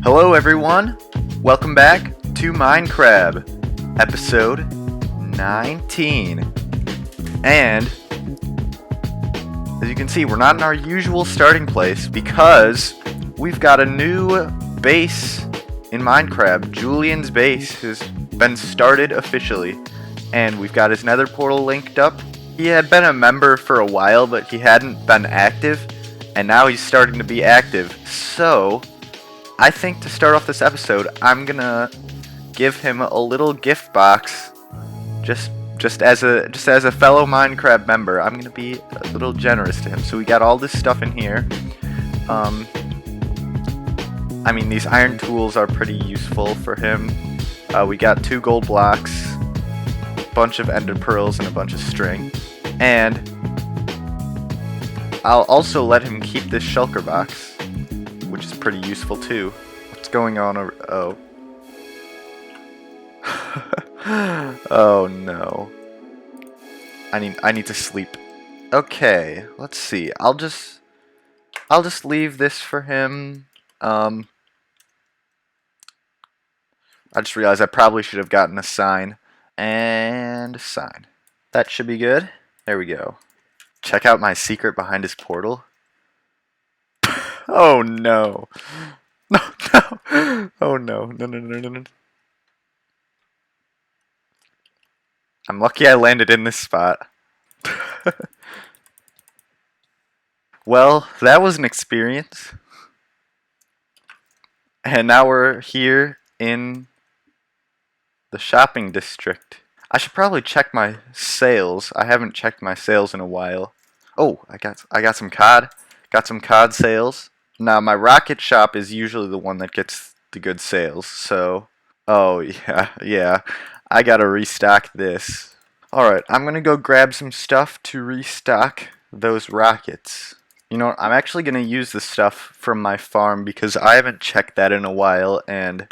Hello everyone, welcome back to Minecrab, episode 19. And, as you can see, we're not in our usual starting place because we've got a new base in Minecrab. Julian's base has been started officially, and we've got his nether portal linked up. He had been a member for a while, but he hadn't been active, and now he's starting to be active. So, I think to start off this episode, I'm gonna give him a little gift box, just as a fellow Minecraft member. I'm gonna be a little generous to him. So we got all this stuff in here. I mean, these iron tools are pretty useful for him. We got 2 gold blocks, a bunch of ender pearls, and a bunch of string. And I'll also let him keep this shulker box, which is pretty useful too. What's going on over... Oh. Oh no. I need to sleep. Okay, let's see. I'll just leave this for him. I just realized I probably should have gotten a sign. And a sign. That should be good. There we go. Check out my secret behind his portal. Oh no. No, no. Oh no. No. I'm lucky I landed in this spot. Well, that was an experience. And now we're here in the shopping district. I should probably check my sales. I haven't checked my sales in a while. Oh, I got some COD. Got some COD sales. Now, my rocket shop is usually the one that gets the good sales, so... Oh, yeah. I gotta restock this. Alright, I'm gonna go grab some stuff to restock those rockets. You know what, I'm actually gonna use the stuff from my farm because I haven't checked that in a while, and...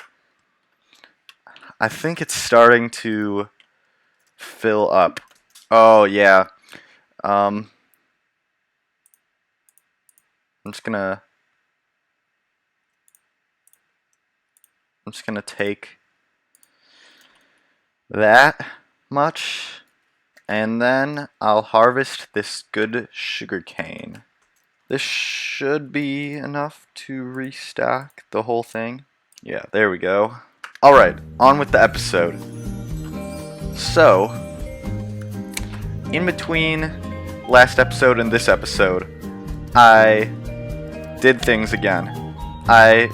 I think it's starting to fill up. Oh, yeah. I'm just gonna take that much, and then I'll harvest this good sugar cane. This should be enough to restock the whole thing. Yeah, there we go. Alright, on with the episode. So, in between last episode and this episode, I did things again. I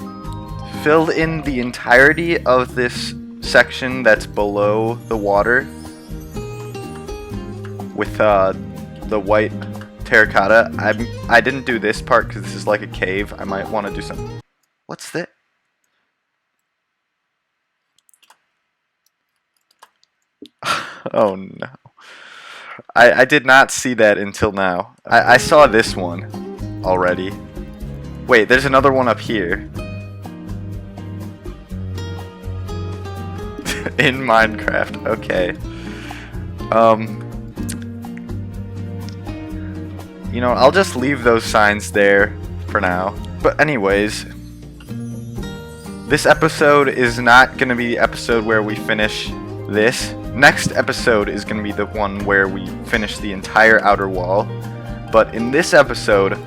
filled in the entirety of this section that's below the water with the white terracotta. I didn't do this part because this is like a cave. I might want to do some... What's that? Oh no. I did not see that until now. I saw this one already. Wait, there's another one up here. In Minecraft, okay. You know, I'll just leave those signs there for now. But anyways, this episode is not going to be the episode where we finish this. Next episode is going to be the one where we finish the entire outer wall. But in this episode,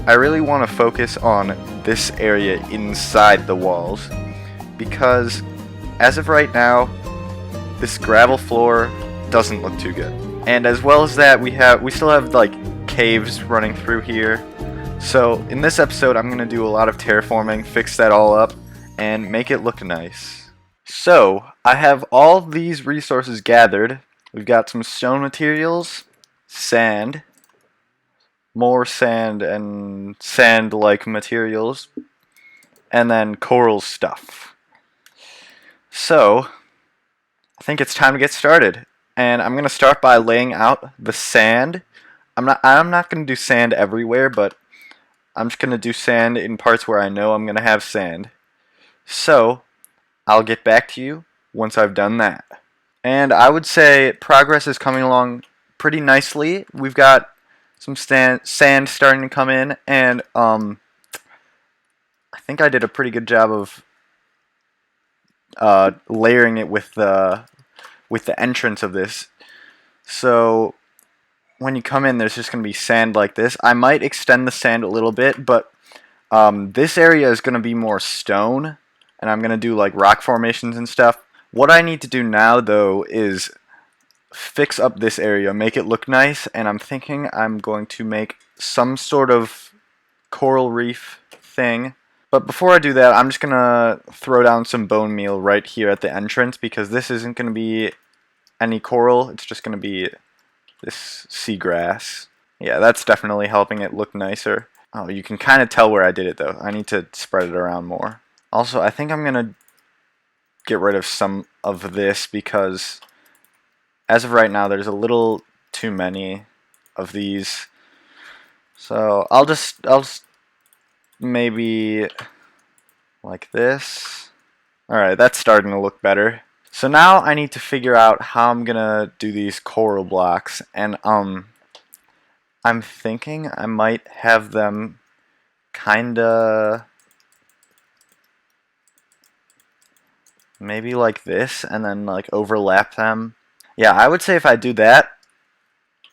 I really want to focus on this area inside the walls, because as of right now, this gravel floor doesn't look too good. And as well as that, we still have like caves running through here. So in this episode, I'm going to do a lot of terraforming, fix that all up, and make it look nice. So, I have all these resources gathered. We've got some stone materials, sand, more sand and sand-like materials, and then coral stuff. So, I think it's time to get started. And I'm going to start by laying out the sand. I'm not going to do sand everywhere, but I'm just going to do sand in parts where I know I'm going to have sand. So, I'll get back to you once I've done that. And I would say progress is coming along pretty nicely. We've got some sand starting to come in, and I think I did a pretty good job of layering it with the entrance of this. So when you come in, there's just going to be sand like this. I might extend the sand a little bit, but this area is going to be more stone, and I'm going to do like rock formations and stuff. What I need to do now, though, is fix up this area, make it look nice, and I'm thinking I'm going to make some sort of coral reef thing. But before I do that, I'm just going to throw down some bone meal right here at the entrance, because this isn't going to be any coral, it's just going to be this seagrass. Yeah, that's definitely helping it look nicer. Oh, you can kind of tell where I did it though. I need to spread it around more. Also, I think I'm going to get rid of some of this because as of right now there's a little too many of these. So I'll just maybe like this. Alright, that's starting to look better. So now I need to figure out how I'm gonna do these coral blocks, and I'm thinking I might have them kinda maybe like this and then like overlap them. Yeah, I would say if I do that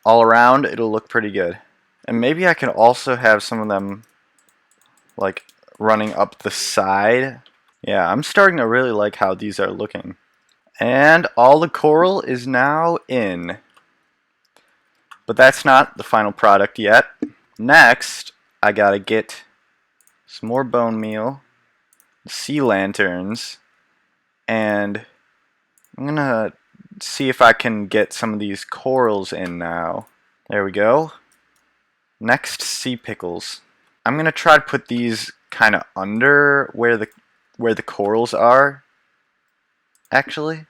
all around, it'll look pretty good. And maybe I can also have some of them like running up the side. Yeah, I'm starting to really like how these are looking. And all the coral is now in. But that's not the final product yet. Next, I gotta get some more bone meal, sea lanterns, and I'm gonna see if I can get some of these corals in now. There we go. Next, sea pickles. I'm gonna try to put these kind of under where the corals are. Actually,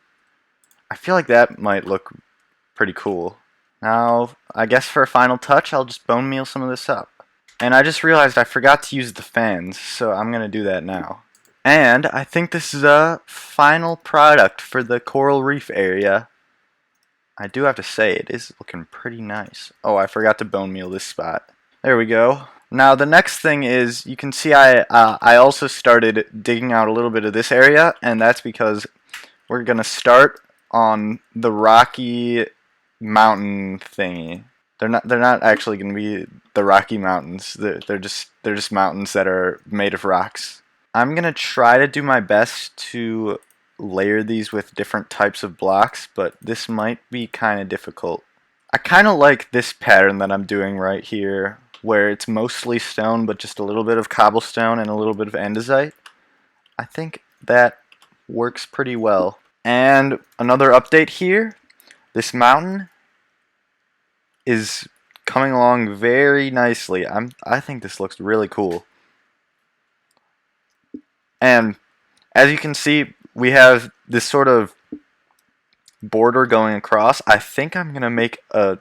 I feel like that might look pretty cool. Now, I guess for a final touch, I'll just bone meal some of this up. And I just realized I forgot to use the fans, so I'm gonna do that now. And I think this is a final product for the coral reef area. I do have to say, it is looking pretty nice. Oh, I forgot to bone meal this spot. There we go. Now the next thing is, you can see I also started digging out a little bit of this area, and that's because we're gonna start on the rocky mountain thingy. They're not actually gonna be the Rocky Mountains. They're just mountains that are made of rocks. I'm gonna try to do my best to layer these with different types of blocks, but this might be kind of difficult. I kind of like this pattern that I'm doing right here, where it's mostly stone but just a little bit of cobblestone and a little bit of andesite. I think that works pretty well. And another update here, this mountain is coming along very nicely. I think this looks really cool. And as you can see, we have this sort of border going across. I think I'm gonna make a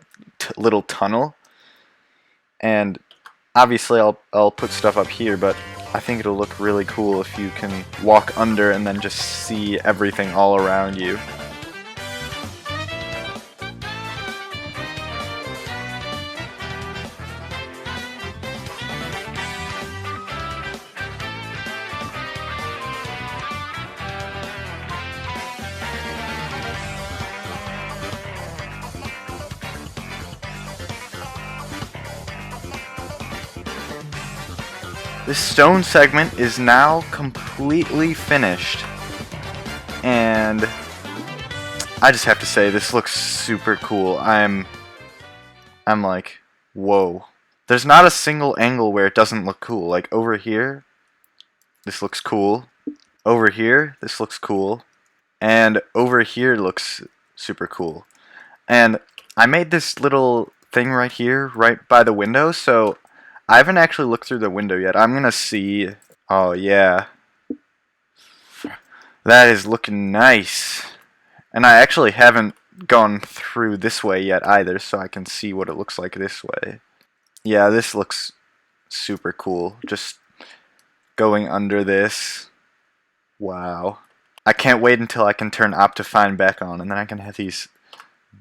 little tunnel, and obviously I'll put stuff up here, but I think it'll look really cool if you can walk under and then just see everything all around you. This stone segment is now completely finished, and I just have to say this looks super cool. I'm like, whoa. There's not a single angle where it doesn't look cool. Like over here, this looks cool. Over here, this looks cool. And over here looks super cool. And I made this little thing right here, right by the window, so I haven't actually looked through the window yet. I'm gonna see. Oh yeah, that is looking nice. And I actually haven't gone through this way yet either, so I can see what it looks like this way. Yeah, this looks super cool. Just going under this. Wow. I can't wait until I can turn Optifine back on, and then I can have these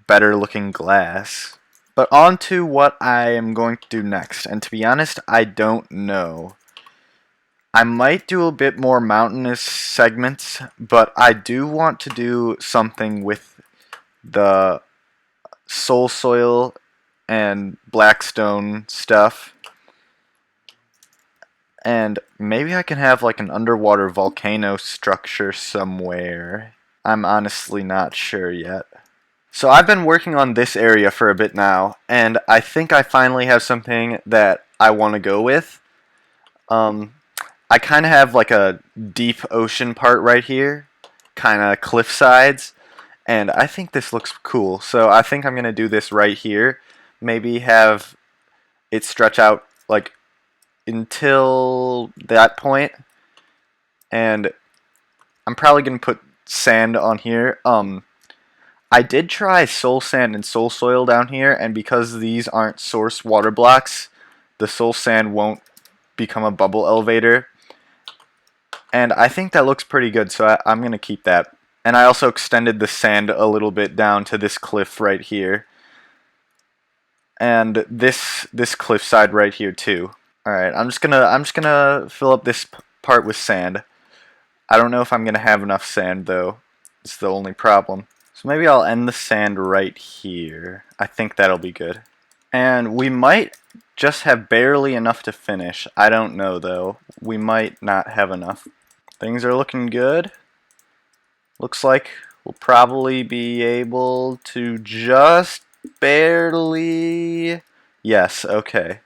better looking glass. But on to what I am going to do next, and to be honest, I don't know. I might do a bit more mountainous segments, but I do want to do something with the soul soil and blackstone stuff. And maybe I can have like an underwater volcano structure somewhere. I'm honestly not sure yet. So I've been working on this area for a bit now, and I think I finally have something that I want to go with. Um, I kind of have like a deep ocean part right here, kind of cliff sides, and I think this looks cool. So I think I'm going to do this right here. Maybe have it stretch out like until that point, and I'm probably going to put sand on here. I did try soul sand and soul soil down here, and because these aren't source water blocks, the soul sand won't become a bubble elevator. And I think that looks pretty good, so I'm going to keep that. And I also extended the sand a little bit down to this cliff right here. And this cliffside right here too. Alright, I'm just gonna fill up this part with sand. I don't know if I'm gonna have enough sand though. It's the only problem. So maybe I'll end the sand right here. I think that'll be good. And we might just have barely enough to finish. I don't know though. We might not have enough. Things are looking good. Looks like we'll probably be able to just barely... Yes, okay.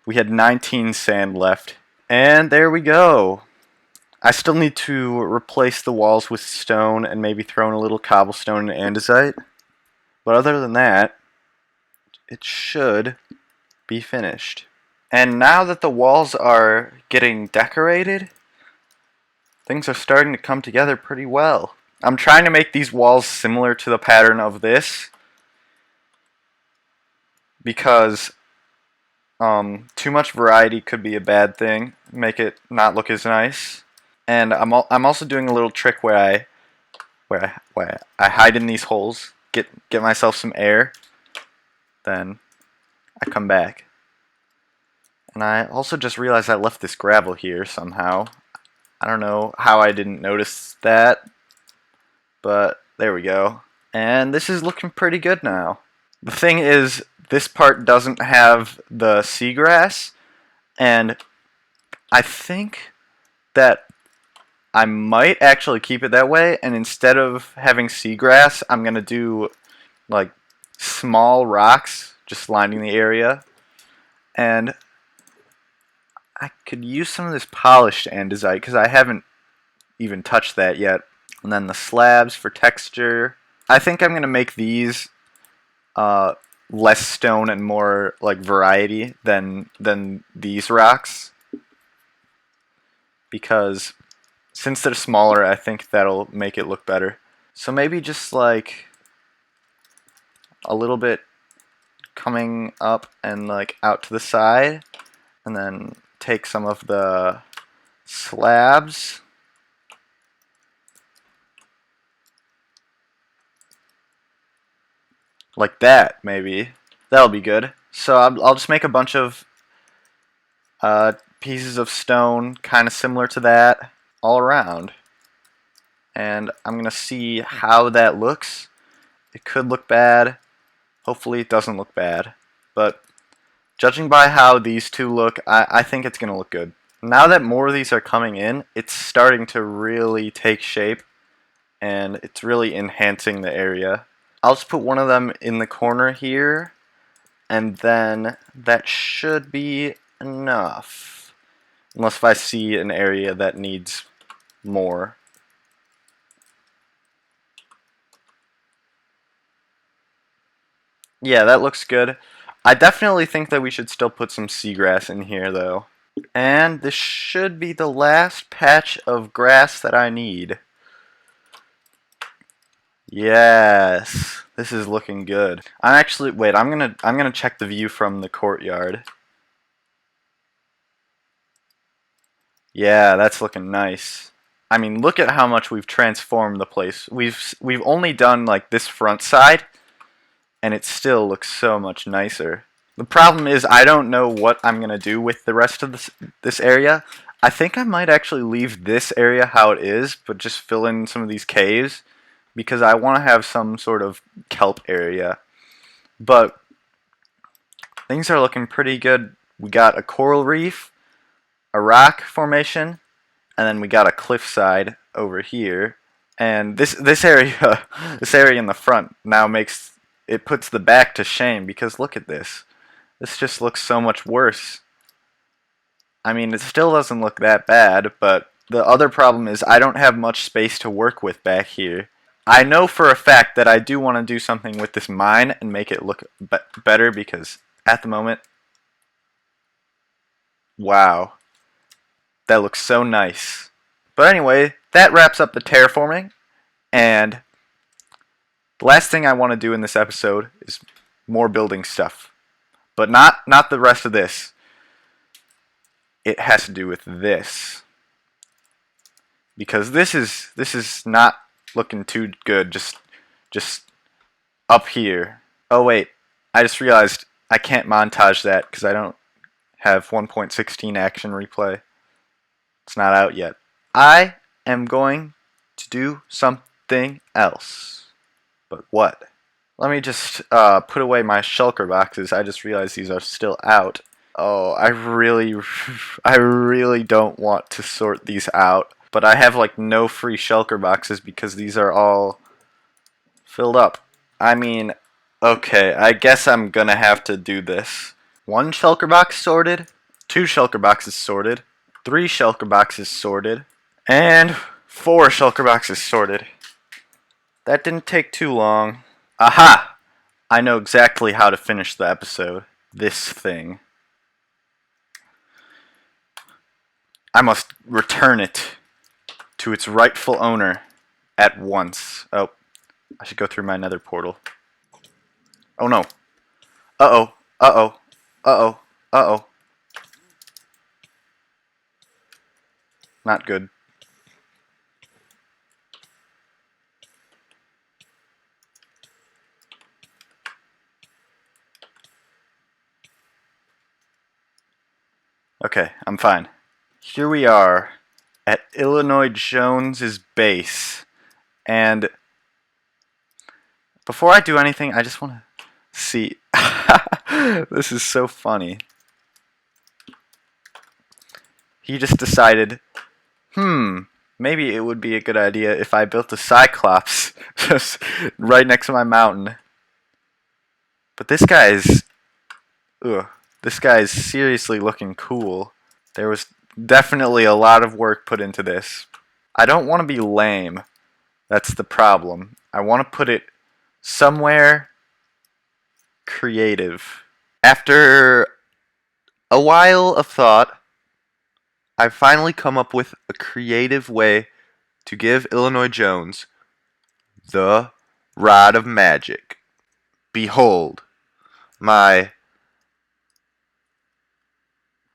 We had 19 sand left. And there we go. I still need to replace the walls with stone and maybe throw in a little cobblestone and andesite. But other than that, it should be finished. And now that the walls are getting decorated, things are starting to come together pretty well. I'm trying to make these walls similar to the pattern of this because too much variety could be a bad thing, make it not look as nice. And I'm also doing a little trick where I hide in these holes, get myself some air, then I come back. And I also just realized I left this gravel here somehow. I don't know how I didn't notice that, but there we go. And this is looking pretty good now. The thing is, this part doesn't have the seagrass, and I think that I might actually keep it that way, and instead of having seagrass, I'm going to do like small rocks just lining the area. And I could use some of this polished andesite because I haven't even touched that yet. And then the slabs for texture. I think I'm going to make these less stone and more like variety than these rocks, because since they're smaller, I think that'll make it look better. So maybe just like a little bit coming up and like out to the side, and then take some of the slabs like that. Maybe that'll be good. So I'll just make a bunch of pieces of stone kind of similar to that all around, and I'm gonna see how that looks. It could look bad. Hopefully it doesn't look bad, but judging by how these two look, I think it's gonna look good. Now that more of these are coming in, it's starting to really take shape, and it's really enhancing the area. I'll just put one of them in the corner here, and then that should be enough. Unless if I see an area that needs more. Yeah, that looks good. I definitely think that we should still put some seagrass in here though. And this should be the last patch of grass that I need. Yes, this is looking good. I'm gonna check the view from the courtyard. Yeah, that's looking nice. I mean, look at how much we've transformed the place. We've only done like this front side, and it still looks so much nicer. The problem is I don't know what I'm gonna do with the rest of this area. I think I might actually leave this area how it is, but just fill in some of these caves because I want to have some sort of kelp area. But things are looking pretty good. We got a coral reef, a rock formation, and then we got a cliffside over here. And this area this area in the front now puts the back to shame because look at this. This just looks so much worse. I mean, it still doesn't look that bad, but the other problem is I don't have much space to work with back here. I know for a fact that I do want to do something with this mine and make it look better because at the moment, wow, that looks so nice. But anyway, that wraps up the terraforming, and the last thing I want to do in this episode is more building stuff. But not the rest of this. It has to do with this. Because this is not looking too good just up here. Oh wait, I just realized I can't montage that because I don't have 1.16 action replay. It's not out yet. I am going to do something else. But what? Let me just put away my shulker boxes. I just realized these are still out. Oh, I really don't want to sort these out. But I have like no free shulker boxes because these are all filled up. I mean, okay, I guess I'm gonna have to do this. 1 shulker box sorted, 2 shulker boxes sorted, 3 shulker boxes sorted, and 4 shulker boxes sorted. That didn't take too long. Aha! I know exactly how to finish the episode. This thing. I must return it to its rightful owner at once. Oh, I should go through my nether portal. Oh no. Uh-oh. Uh-oh. Uh-oh. Uh-oh. Not good. Okay, I'm fine. Here we are at Illinois Jones's base. And before I do anything, I just want to see. This is so funny. He just decided, maybe it would be a good idea if I built a Cyclops just right next to my mountain. But this guy is seriously looking cool. There was definitely a lot of work put into this. I don't want to be lame. That's the problem. I want to put it somewhere creative. After a while of thought, I've finally come up with a creative way to give Illinois Jones the Rod of Magic. Behold, my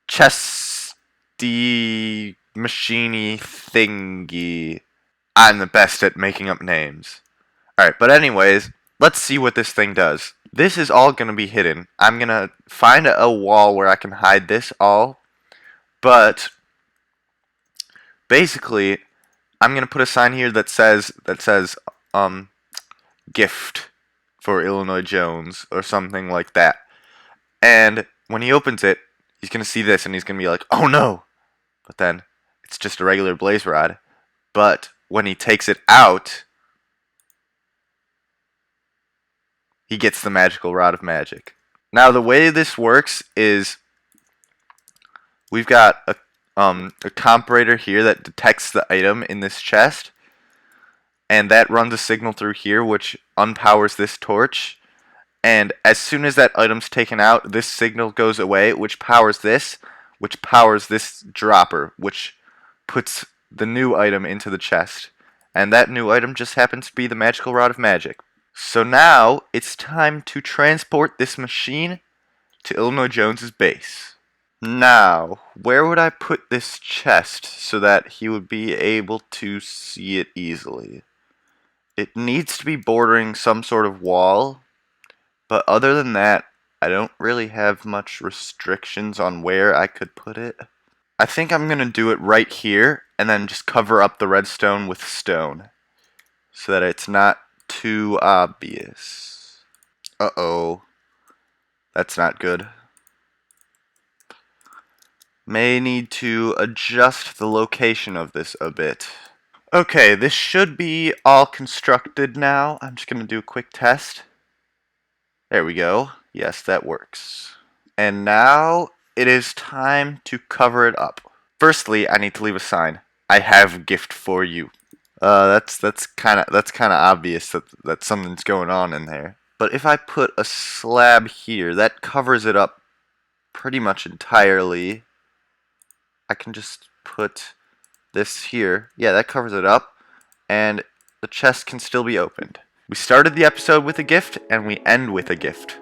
chesty machiney thingy. I'm the best at making up names. Alright, but anyways, let's see what this thing does. This is all going to be hidden. I'm going to find a wall where I can hide this all. But basically, I'm going to put a sign here that says gift for Illinois Jones or something like that. And when he opens it, he's going to see this and he's going to be like, "Oh no." But then it's just a regular blaze rod. But when he takes it out, he gets the magical Rod of Magic. Now the way this works is we've got a comparator here that detects the item in this chest, and that runs a signal through here which unpowers this torch, and as soon as that item's taken out, this signal goes away, which powers this dropper, which puts the new item into the chest, and that new item just happens to be the magical Rod of Magic. So now it's time to transport this machine to Illinois Jones's base. Now, where would I put this chest so that he would be able to see it easily? It needs to be bordering some sort of wall, but other than that, I don't really have much restrictions on where I could put it. I think I'm gonna do it right here and then just cover up the redstone with stone so that it's not too obvious. Uh-oh. That's not good. May need to adjust the location of this a bit. Okay, this should be all constructed now. I'm just gonna do a quick test. There we go. Yes, that works. And now it is time to cover it up. Firstly, I need to leave a sign. I have a gift for you. That's kind of obvious that something's going on in there. But if I put a slab here, that covers it up pretty much entirely. I can just put this here. Yeah, that covers it up, and the chest can still be opened. We started the episode with a gift, and we end with a gift.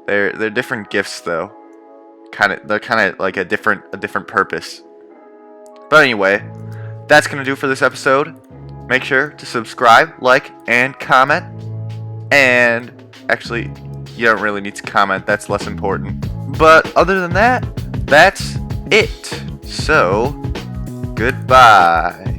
They're different gifts though. They're kind of like a different purpose. But anyway, that's gonna do it for this episode. Make sure to subscribe, like, and comment. And actually, you don't really need to comment. That's less important. But other than that, that's it. So, goodbye.